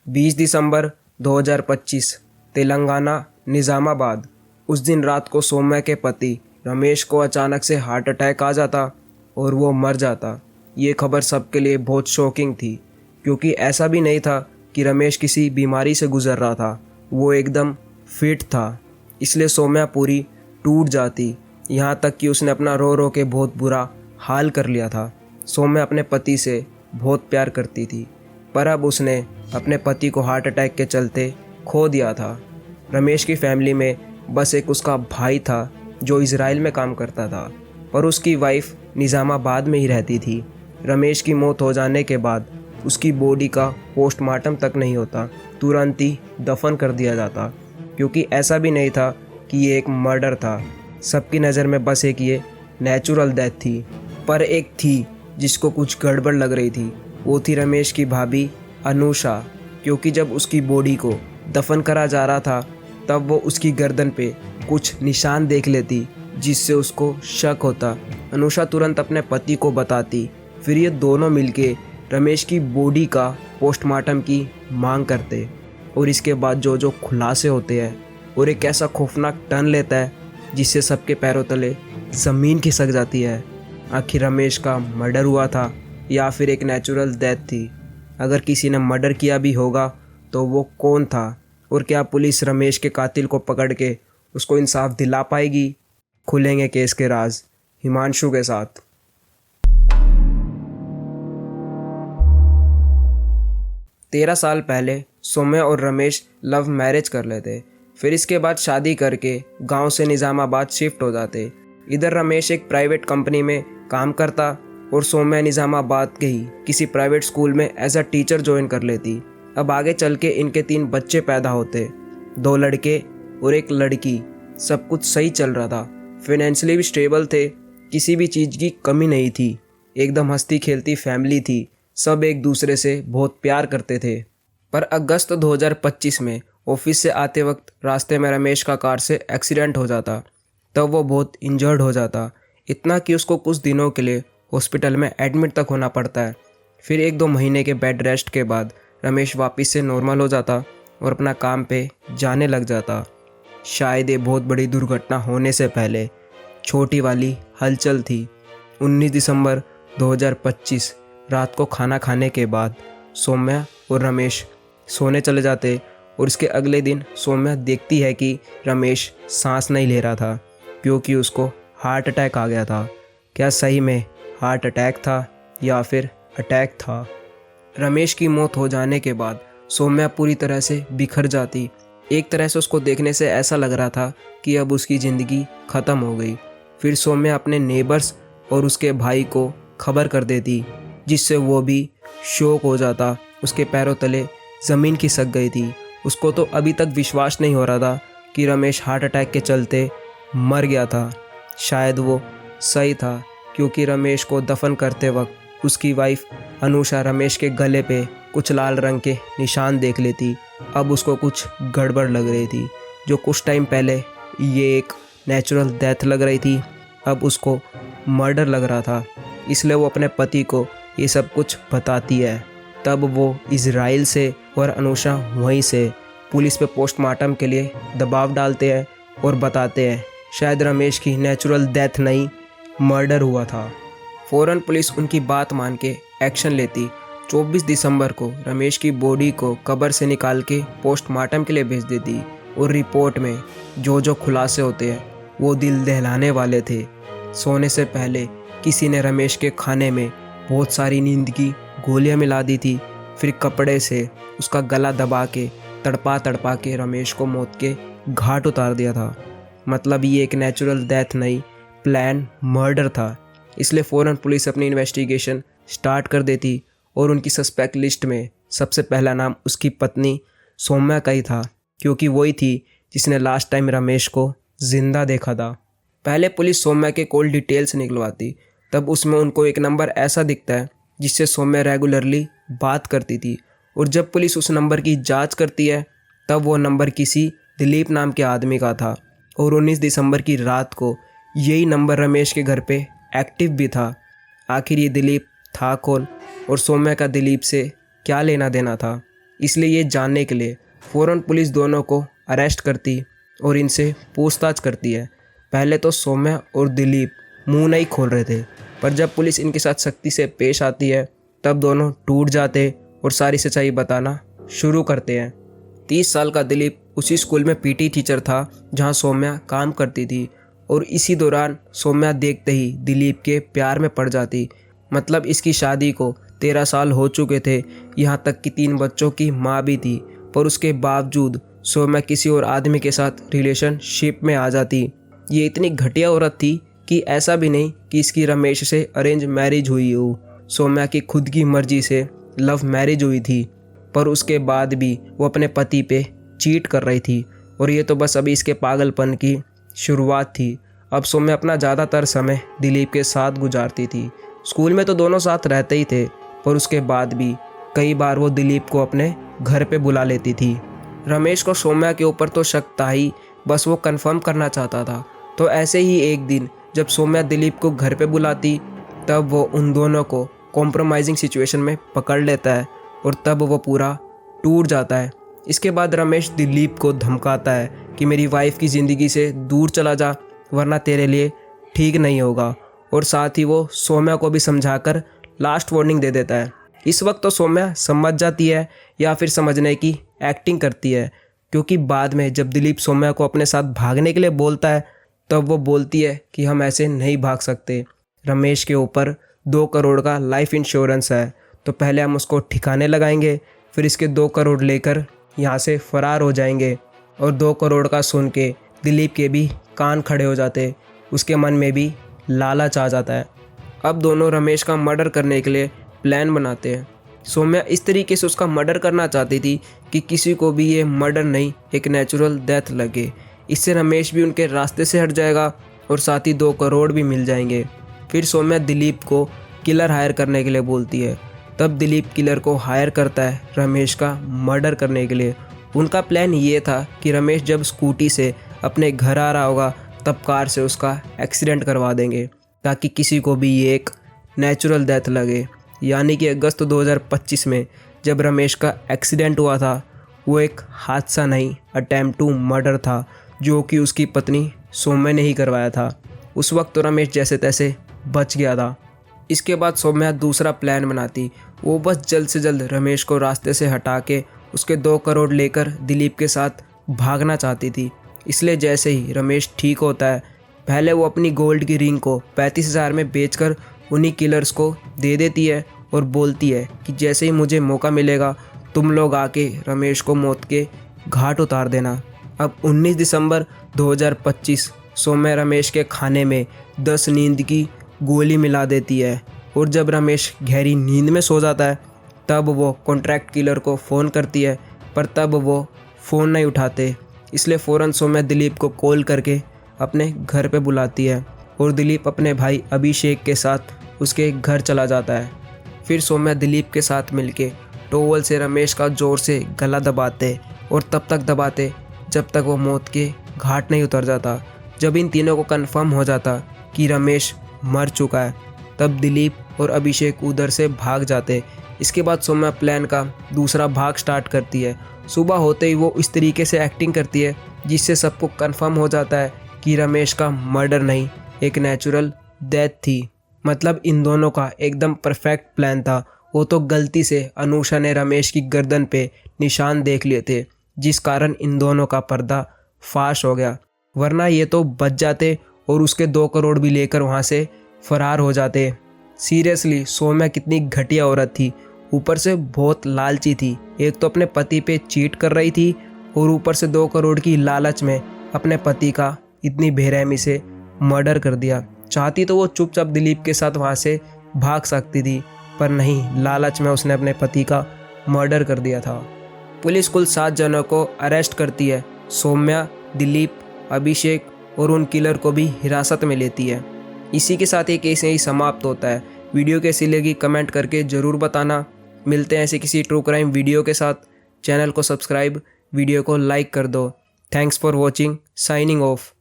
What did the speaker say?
20 दिसंबर 2025 तेलंगाना निज़ामाबाद। उस दिन रात को सौम्या के पति रमेश को अचानक से हार्ट अटैक आ जाता और वो मर जाता। ये खबर सबके लिए बहुत शॉकिंग थी, क्योंकि ऐसा भी नहीं था कि रमेश किसी बीमारी से गुजर रहा था। वो एकदम फिट था। इसलिए सौम्या पूरी टूट जाती, यहाँ तक कि उसने अपना रो रो के बहुत बुरा हाल कर लिया था। सौम्या अपने पति से बहुत प्यार करती थी, पर अब उसने अपने पति को हार्ट अटैक के चलते खो दिया था। रमेश की फैमिली में बस एक उसका भाई था जो इजराइल में काम करता था, पर उसकी वाइफ निज़ामाबाद में ही रहती थी। रमेश की मौत हो जाने के बाद उसकी बॉडी का पोस्टमार्टम तक नहीं होता, तुरंत ही दफन कर दिया जाता, क्योंकि ऐसा भी नहीं था कि ये एक मर्डर था। सबकी नज़र में बस एक ये नेचुरल डेथ थी। पर एक थी जिसको कुछ गड़बड़ लग रही थी, वो थी रमेश की भाभी अनुषा, क्योंकि जब उसकी बॉडी को दफन करा जा रहा था तब वो उसकी गर्दन पे कुछ निशान देख लेती, जिससे उसको शक होता। अनुषा तुरंत अपने पति को बताती, फिर ये दोनों मिलके रमेश की बॉडी का पोस्टमार्टम की मांग करते। और इसके बाद जो जो खुलासे होते हैं और एक ऐसा खौफनाक टर्न लेता है जिससे सबके पैरों तले ज़मीन खिसक जाती है। आखिर रमेश का मर्डर हुआ था या फिर एक नेचुरल डेथ थी? अगर किसी ने मर्डर किया भी होगा तो वो कौन था? और क्या पुलिस रमेश के कातिल को पकड़ के उसको इंसाफ दिला पाएगी? खुलेंगे केस के राज हिमांशु के साथ। 13 साल पहले सौम्या और रमेश लव मैरिज कर लेते। फिर इसके बाद शादी करके गांव से निज़ामाबाद शिफ्ट हो जाते। इधर रमेश एक प्राइवेट कंपनी में काम करता और सौम्या निज़ामाबाद के ही किसी प्राइवेट स्कूल में एज अ टीचर ज्वाइन कर लेती। अब आगे चल के इनके 3 बच्चे पैदा होते, 2 लड़के और 1 लड़की। सब कुछ सही चल रहा था, फाइनेंशियली भी स्टेबल थे, किसी भी चीज़ की कमी नहीं थी। एकदम हंसती खेलती फैमिली थी, सब एक दूसरे से बहुत प्यार करते थे। पर अगस्त 2025 में ऑफिस से आते वक्त रास्ते में रमेश का कार से एक्सीडेंट हो जाता। तब वो बहुत इंजर्ड हो जाता, इतना कि उसको कुछ दिनों के लिए हॉस्पिटल में एडमिट तक होना पड़ता है। फिर 1-2 महीने के बेड रेस्ट के बाद रमेश वापस से नॉर्मल हो जाता और अपना काम पे जाने लग जाता। शायद ये बहुत बड़ी दुर्घटना होने से पहले छोटी वाली हलचल थी। 19 दिसंबर 2025 रात को खाना खाने के बाद सौम्या और रमेश सोने चले जाते और इसके अगले दिन सौम्या देखती है कि रमेश सांस नहीं ले रहा था, क्योंकि उसको हार्ट अटैक आ गया था। क्या सही में हार्ट अटैक था या फिर अटैक था? रमेश की मौत हो जाने के बाद सौम्या पूरी तरह से बिखर जाती। एक तरह से उसको देखने से ऐसा लग रहा था कि अब उसकी ज़िंदगी ख़त्म हो गई। फिर सौम्या अपने नेबर्स और उसके भाई को खबर कर देती, जिससे वो भी शॉक हो जाता। उसके पैरों तले ज़मीन खिसक गई थी। उसको तो अभी तक विश्वास नहीं हो रहा था कि रमेश हार्ट अटैक के चलते मर गया था। शायद वो सही था, क्योंकि रमेश को दफन करते वक्त उसकी वाइफ अनुषा रमेश के गले पे कुछ लाल रंग के निशान देख लेती। अब उसको कुछ गड़बड़ लग रही थी। जो कुछ टाइम पहले ये एक नेचुरल डेथ लग रही थी, अब उसको मर्डर लग रहा था। इसलिए वो अपने पति को ये सब कुछ बताती है। तब वो इजराइल से और अनुषा वहीं से पुलिस पे पोस्टमार्टम के लिए दबाव डालते हैं और बताते हैं शायद रमेश की नेचुरल डेथ नहीं, मर्डर हुआ था। फ़ौरन पुलिस उनकी बात मान के एक्शन लेती। 24 दिसंबर को रमेश की बॉडी को कब्र से निकाल के पोस्टमार्टम के लिए भेज देती और रिपोर्ट में जो जो खुलासे होते हैं वो दिल दहलाने वाले थे। सोने से पहले किसी ने रमेश के खाने में बहुत सारी नींद की गोलियां मिला दी थी। फिर कपड़े से उसका गला दबा के तड़पा तड़पा के रमेश को मौत के घाट उतार दिया था। मतलब ये एक नेचुरल डेथ नहीं, प्लान मर्डर था। इसलिए फ़ौरन पुलिस अपनी इन्वेस्टिगेशन स्टार्ट कर देती और उनकी सस्पेक्ट लिस्ट में सबसे पहला नाम उसकी पत्नी सौम्या का ही था, क्योंकि वही थी जिसने लास्ट टाइम रमेश को ज़िंदा देखा था। पहले पुलिस सौम्या के कॉल डिटेल्स निकलवाती, तब उसमें उनको एक नंबर ऐसा दिखता है जिससे सौम्या रेगुलरली बात करती थी। और जब पुलिस उस नंबर की जांच करती है तब वो नंबर किसी दिलीप नाम के आदमी का था। और 19 दिसंबर की रात को यही नंबर रमेश के घर पे एक्टिव भी था। आखिर ये दिलीप था कौन और सौम्या का दिलीप से क्या लेना देना था? इसलिए ये जानने के लिए फ़ौरन पुलिस दोनों को अरेस्ट करती और इनसे पूछताछ करती है। पहले तो सौम्या और दिलीप मुंह नहीं खोल रहे थे, पर जब पुलिस इनके साथ सख्ती से पेश आती है तब दोनों टूट जाते और सारी सच्चाई बताना शुरू करते हैं। 30 साल का दिलीप उसी स्कूल में पीटी टीचर था जहां सौम्या काम करती थी, और इसी दौरान सौम्या देखते ही दिलीप के प्यार में पड़ जाती। मतलब इसकी शादी को 13 साल हो चुके थे, यहाँ तक कि 3 बच्चों की माँ भी थी, पर उसके बावजूद सौम्या किसी और आदमी के साथ रिलेशनशिप में आ जाती। ये इतनी घटिया औरत थी कि ऐसा भी नहीं कि इसकी रमेश से अरेंज मैरिज हुई हो। सौम्या की खुद की मर्जी से लव मैरिज हुई थी, पर उसके बाद भी वो अपने पति पे चीट कर रही थी, और ये तो बस अभी इसके पागलपन की शुरुआत थी। अब सौम्या अपना ज़्यादातर समय दिलीप के साथ गुजारती थी। स्कूल में तो दोनों साथ रहते ही थे, पर उसके बाद भी कई बार वो दिलीप को अपने घर पे बुला लेती थी। रमेश को सौम्या के ऊपर तो शक था ही, बस वो कंफर्म करना चाहता था। तो ऐसे ही एक दिन जब सौम्या दिलीप को घर पे बुलाती, तब वो उन दोनों को कॉम्प्रोमाइजिंग सिचुएशन में पकड़ लेता है और तब वो पूरा टूट जाता है। इसके बाद रमेश दिलीप को धमकाता है कि मेरी वाइफ की ज़िंदगी से दूर चला जा, वरना तेरे लिए ठीक नहीं होगा, और साथ ही वो सौम्या को भी समझाकर लास्ट वार्निंग दे देता है। इस वक्त तो सौम्या समझ जाती है या फिर समझने की एक्टिंग करती है, क्योंकि बाद में जब दिलीप सौम्या को अपने साथ भागने के लिए बोलता है तब वो बोलती है कि हम ऐसे नहीं भाग सकते। रमेश के ऊपर 2 करोड़ का लाइफ इंश्योरेंस है, तो पहले हम उसको ठिकाने लगाएंगे, फिर इसके 2 करोड़ लेकर यहाँ से फरार हो जाएंगे। और 2 करोड़ का सुन के दिलीप के भी कान खड़े हो जाते, उसके मन में भी लालच आ जाता है। अब दोनों रमेश का मर्डर करने के लिए प्लान बनाते हैं। सौम्या इस तरीके से उसका मर्डर करना चाहती थी कि किसी को भी ये मर्डर नहीं, एक नेचुरल डेथ लगे। इससे रमेश भी उनके रास्ते से हट जाएगा और साथ ही 2 करोड़ भी मिल जाएंगे। फिर सौम्या दिलीप को किलर हायर करने के लिए बोलती है। तब दिलीप किलर को हायर करता है रमेश का मर्डर करने के लिए। उनका प्लान ये था कि रमेश जब स्कूटी से अपने घर आ रहा होगा तब कार से उसका एक्सीडेंट करवा देंगे, ताकि किसी को भी ये एक नेचुरल डेथ लगे। यानी कि अगस्त 2025 में जब रमेश का एक्सीडेंट हुआ था, वो एक हादसा नहीं, अटेम्प्ट टू मर्डर था, जो कि उसकी पत्नी सौम्या ने ही करवाया था। उस वक्त तो रमेश जैसे तैसे बच गया था। इसके बाद सौम्या दूसरा प्लान बनाती। वो बस जल्द से जल्द रमेश को रास्ते से हटा के उसके 2 करोड़ लेकर दिलीप के साथ भागना चाहती थी। इसलिए जैसे ही रमेश ठीक होता है, पहले वो अपनी गोल्ड की रिंग को 35,000 में बेचकर उन्हीं किलर्स को दे देती है और बोलती है कि जैसे ही मुझे मौका मिलेगा तुम लोग आके रमेश को मौत के घाट उतार देना। अब 19 दिसंबर 2025 सौम्या रमेश के खाने में 10 नींद की गोली मिला देती है, और जब रमेश गहरी नींद में सो जाता है तब वो कॉन्ट्रैक्ट किलर को फ़ोन करती है, पर तब वो फ़ोन नहीं उठाते। इसलिए फ़ौरन सौम्या दिलीप को कॉल करके अपने घर पे बुलाती है, और दिलीप अपने भाई अभिषेक के साथ उसके घर चला जाता है। फिर सौम्या दिलीप के साथ मिलके टॉवल से रमेश का ज़ोर से गला दबाते और तब तक दबाते जब तक वो मौत के घाट नहीं उतर जाता। जब इन तीनों को कंफर्म हो जाता कि रमेश मर चुका है, तब दिलीप और अभिषेक उधर से भाग जाते। इसके बाद सौम्या प्लान का दूसरा भाग स्टार्ट करती है। सुबह होते ही वो इस तरीके से एक्टिंग करती है जिससे सबको कंफर्म हो जाता है कि रमेश का मर्डर नहीं, एक नेचुरल डेथ थी। मतलब इन दोनों का एकदम परफेक्ट प्लान था। वो तो गलती से अनुषा ने रमेश की गर्दन पे निशान देख लिए थे, जिस कारण इन दोनों का पर्दा फाश हो गया, वरना ये तो बच जाते और उसके 2 करोड़ भी लेकर वहाँ से फरार हो जाते। सीरियसली सौम्या कितनी घटिया औरत थी, ऊपर से बहुत लालची थी। एक तो अपने पति पे चीट कर रही थी और ऊपर से 2 करोड़ की लालच में अपने पति का इतनी बेरहमी से मर्डर कर दिया। चाहती तो वो चुपचाप दिलीप के साथ वहाँ से भाग सकती थी, पर नहीं, लालच में उसने अपने पति का मर्डर कर दिया था। पुलिस कुल 7 जनों को अरेस्ट करती है। सौम्या, दिलीप, अभिषेक और उन किलर को भी हिरासत में लेती है। इसी के साथ ये केस यही समाप्त होता है। वीडियो कैसी लगी कमेंट करके ज़रूर बताना। मिलते हैं ऐसे किसी ट्रू क्राइम वीडियो के साथ। चैनल को सब्सक्राइब, वीडियो को लाइक कर दो। Thanks for watching, signing off.